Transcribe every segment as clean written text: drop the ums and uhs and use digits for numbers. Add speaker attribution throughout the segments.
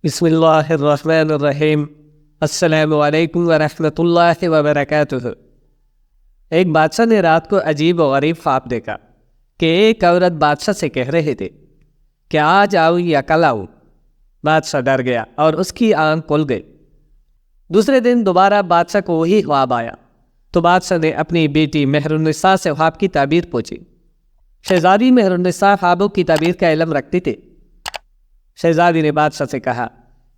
Speaker 1: بسم اللہ الرحمن الرحیم۔ السلام علیکم ورحمۃ اللہ وبرکاتہ۔ ایک بادشاہ نے رات کو عجیب و غریب خواب دیکھا کہ ایک عورت بادشاہ سے کہہ رہے تھے کہ آج آؤں یا کل آؤں۔ بادشاہ ڈر گیا اور اس کی آنکھ کھل گئی۔ دوسرے دن دوبارہ بادشاہ کو وہی خواب آیا تو بادشاہ نے اپنی بیٹی مہر النساء سے خواب کی تعبیر پوچھی۔ شہزادی مہر النساء خوابوں کی تعبیر کا علم رکھتی تھی۔ شہزادی نے بادشاہ سے کہا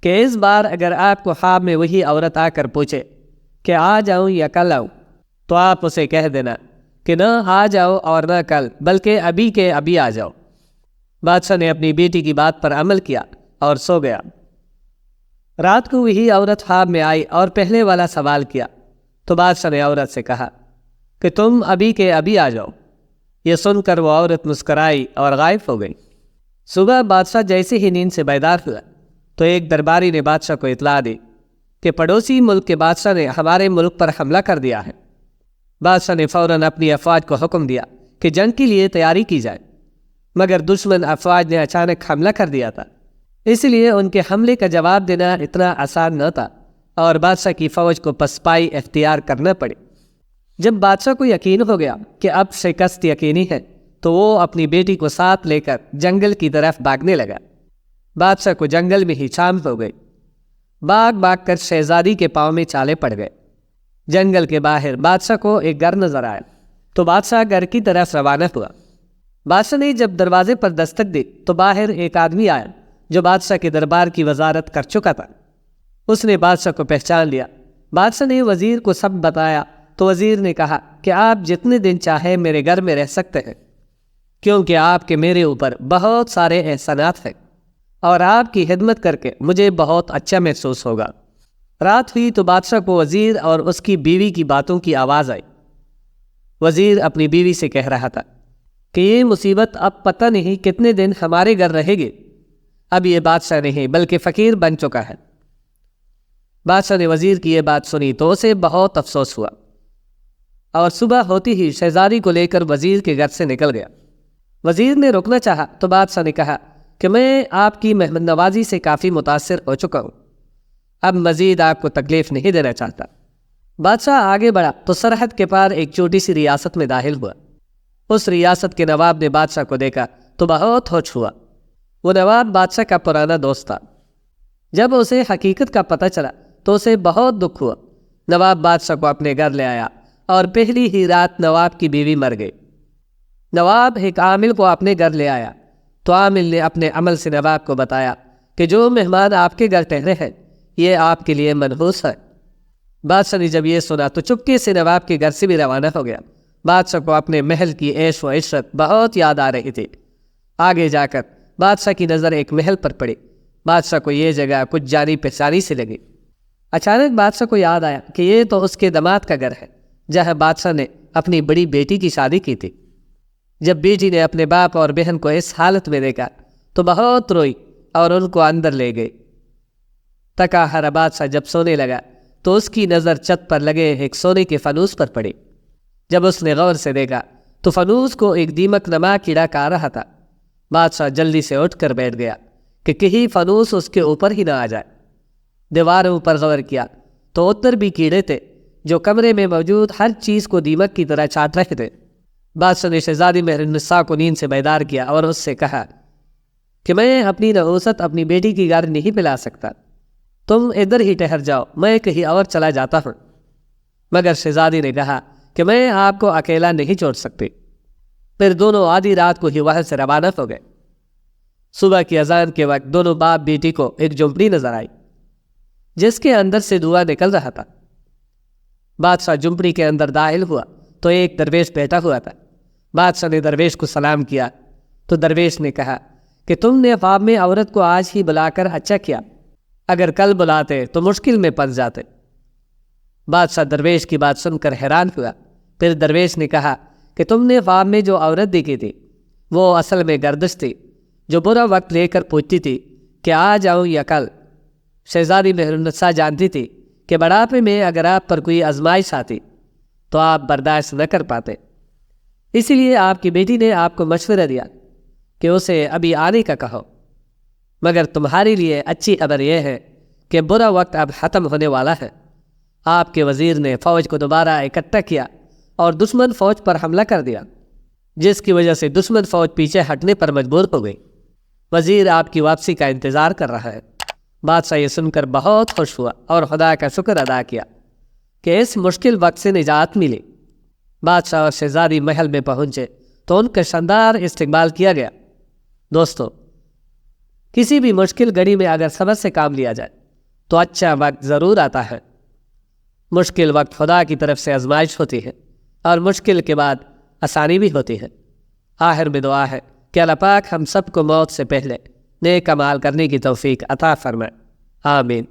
Speaker 1: کہ اس بار اگر آپ کو خواب میں وہی عورت آ کر پوچھے کہ آج آؤں یا کل آؤں تو آپ اسے کہہ دینا کہ نہ آج آؤ اور نہ کل، بلکہ ابھی کے ابھی آ جاؤ۔ بادشاہ نے اپنی بیٹی کی بات پر عمل کیا اور سو گیا۔ رات کو وہی عورت خواب میں آئی اور پہلے والا سوال کیا تو بادشاہ نے عورت سے کہا کہ تم ابھی کے ابھی آ جاؤ۔ یہ سن کر وہ عورت مسکرائی اور غائب ہو گئی۔ صبح بادشاہ جیسے ہی نیند سے بیدار ہوا تو ایک درباری نے بادشاہ کو اطلاع دی کہ پڑوسی ملک کے بادشاہ نے ہمارے ملک پر حملہ کر دیا ہے۔ بادشاہ نے فوراً اپنی افواج کو حکم دیا کہ جنگ کے لیے تیاری کی جائے، مگر دشمن افواج نے اچانک حملہ کر دیا تھا، اس لیے ان کے حملے کا جواب دینا اتنا آسان نہ تھا اور بادشاہ کی فوج کو پسپائی اختیار کرنا پڑی۔ جب بادشاہ کو یقین ہو گیا کہ اب شکست یقینی ہے تو وہ اپنی بیٹی کو ساتھ لے کر جنگل کی طرف بھاگنے لگا۔ بادشاہ کو جنگل میں ہی شام ہو گئی۔ بھاگ بھاگ کر شہزادی کے پاؤں میں چھالے پڑ گئے۔ جنگل کے باہر بادشاہ کو ایک گھر نظر آیا تو بادشاہ گھر کی طرف روانہ ہوا۔ بادشاہ نے جب دروازے پر دستک دی تو باہر ایک آدمی آیا جو بادشاہ کے دربار کی وزارت کر چکا تھا۔ اس نے بادشاہ کو پہچان لیا۔ بادشاہ نے وزیر کو سب بتایا تو وزیر نے کہا کہ آپ جتنے دن چاہے میرے گھر میں رہ سکتے ہیں، کیونکہ آپ کے میرے اوپر بہت سارے احسانات ہیں اور آپ کی خدمت کر کے مجھے بہت اچھا محسوس ہوگا۔ رات ہوئی تو بادشاہ کو وزیر اور اس کی بیوی کی باتوں کی آواز آئی۔ وزیر اپنی بیوی سے کہہ رہا تھا کہ یہ مصیبت اب پتہ نہیں کتنے دن ہمارے گھر رہے گی۔ اب یہ بادشاہ نہیں بلکہ فقیر بن چکا ہے۔ بادشاہ نے وزیر کی یہ بات سنی تو اسے بہت افسوس ہوا اور صبح ہوتی ہی شہزادی کو لے کر وزیر کے گھر سے نکل گیا۔ وزیر نے روکنا چاہا تو بادشاہ نے کہا کہ میں آپ کی مہمان نوازی سے کافی متاثر ہو چکا ہوں، اب مزید آپ کو تکلیف نہیں دینا چاہتا۔ بادشاہ آگے بڑھا تو سرحد کے پار ایک چھوٹی سی ریاست میں داخل ہوا۔ اس ریاست کے نواب نے بادشاہ کو دیکھا تو بہت خوش ہوا۔ وہ نواب بادشاہ کا پرانا دوست تھا۔ جب اسے حقیقت کا پتہ چلا تو اسے بہت دکھ ہوا۔ نواب بادشاہ کو اپنے گھر لے آیا اور پہلی ہی رات نواب کی بیوی مر گئی۔ نواب ایک عامل کو اپنے گھر لے آیا تو عامل نے اپنے عمل سے نواب کو بتایا کہ جو مہمان آپ کے گھر ٹھہرے ہیں یہ آپ کے لیے منحوس ہے۔ بادشاہ نے جب یہ سنا تو چپکے سے نواب کے گھر سے بھی روانہ ہو گیا۔ بادشاہ کو اپنے محل کی عیش و عشرت بہت یاد آ رہی تھی۔ آگے جا کر بادشاہ کی نظر ایک محل پر پڑی۔ بادشاہ کو یہ جگہ کچھ جانی پہچانی سے لگی۔ اچانک بادشاہ کو یاد آیا کہ یہ تو اس کے داماد کا گھر ہے جہاں بادشاہ نے اپنی بڑی بیٹی کی شادی کی تھی۔ جب بیٹی نے اپنے باپ اور بہن کو اس حالت میں دیکھا تو بہت روئی اور ان کو اندر لے گئی۔ تکا ہرا بادشاہ جب سونے لگا تو اس کی نظر چھت پر لگے ایک سونے کے فانوس پر پڑی۔ جب اس نے غور سے دیکھا تو فانوس کو ایک دیمک نما کیڑا کھا رہا تھا۔ بادشاہ جلدی سے اٹھ کر بیٹھ گیا کہ کہیں فانوس اس کے اوپر ہی نہ آ جائے۔ دیواروں پر غور کیا تو اتر بھی کیڑے تھے جو کمرے میں موجود ہر چیز کو دیمک کی طرح چاٹ رہے تھے۔ بادشاہ نے شہزادی مہر النساء کو نیند سے بیدار کیا اور اس سے کہا کہ میں اپنی نحوست اپنی بیٹی کی گھر نہیں پلا سکتا، تم ادھر ہی ٹھہر جاؤ، میں کہیں اور چلا جاتا ہوں۔ مگر شہزادی نے کہا کہ میں آپ کو اکیلا نہیں چھوڑ سکتی۔ پھر دونوں آدھی رات کو ہی وہاں سے روانہ ہو گئے۔ صبح کی اذان کے وقت دونوں باپ بیٹی کو ایک جھونپڑی نظر آئی جس کے اندر سے دھواں نکل رہا تھا۔ بادشاہ جھونپڑی کے اندر داخل ہوا تو ایک درویش بیٹھا ہوا تھا۔ بادشاہ نے درویش کو سلام کیا تو درویش نے کہا کہ تم نے خواب میں عورت کو آج ہی بلا کر اچھا کیا، اگر کل بلاتے تو مشکل میں پھنس جاتے۔ بادشاہ درویش کی بات سن کر حیران ہوا۔ پھر درویش نے کہا کہ تم نے خواب میں جو عورت دیکھی تھی وہ اصل میں گردش تھی جو برا وقت لے کر پوچھتی تھی کہ آج آؤں یا کل۔ شہزادی مہر النساء جانتی تھی کہ بڑھاپے میں اگر آپ پر کوئی آزمائش آتی تو آپ برداشت نہ کر پاتے، اسی لیے آپ کی بیٹی نے آپ کو مشورہ دیا کہ اسے ابھی آنے کا کہو۔ مگر تمہارے لیے اچھی خبر یہ ہے کہ برا وقت اب ختم ہونے والا ہے۔ آپ کے وزیر نے فوج کو دوبارہ اکٹھا کیا اور دشمن فوج پر حملہ کر دیا، جس کی وجہ سے دشمن فوج پیچھے ہٹنے پر مجبور ہو گئی۔ وزیر آپ کی واپسی کا انتظار کر رہا ہے۔ بادشاہ یہ سن کر بہت خوش ہوا اور خدا کا شکر ادا کیا کہ اس مشکل وقت سے نجات ملی۔ بادشاہ اور شہزادی محل میں پہنچے تو ان کا شاندار استقبال کیا گیا۔ دوستو، کسی بھی مشکل گھڑی میں اگر صبر سے کام لیا جائے تو اچھا وقت ضرور آتا ہے۔ مشکل وقت خدا کی طرف سے آزمائش ہوتی ہے اور مشکل کے بعد آسانی بھی ہوتی ہے۔ آخر میں دعا ہے کہ اللہ پاک ہم سب کو موت سے پہلے نیک اعمال کرنے کی توفیق عطا فرمائے، آمین۔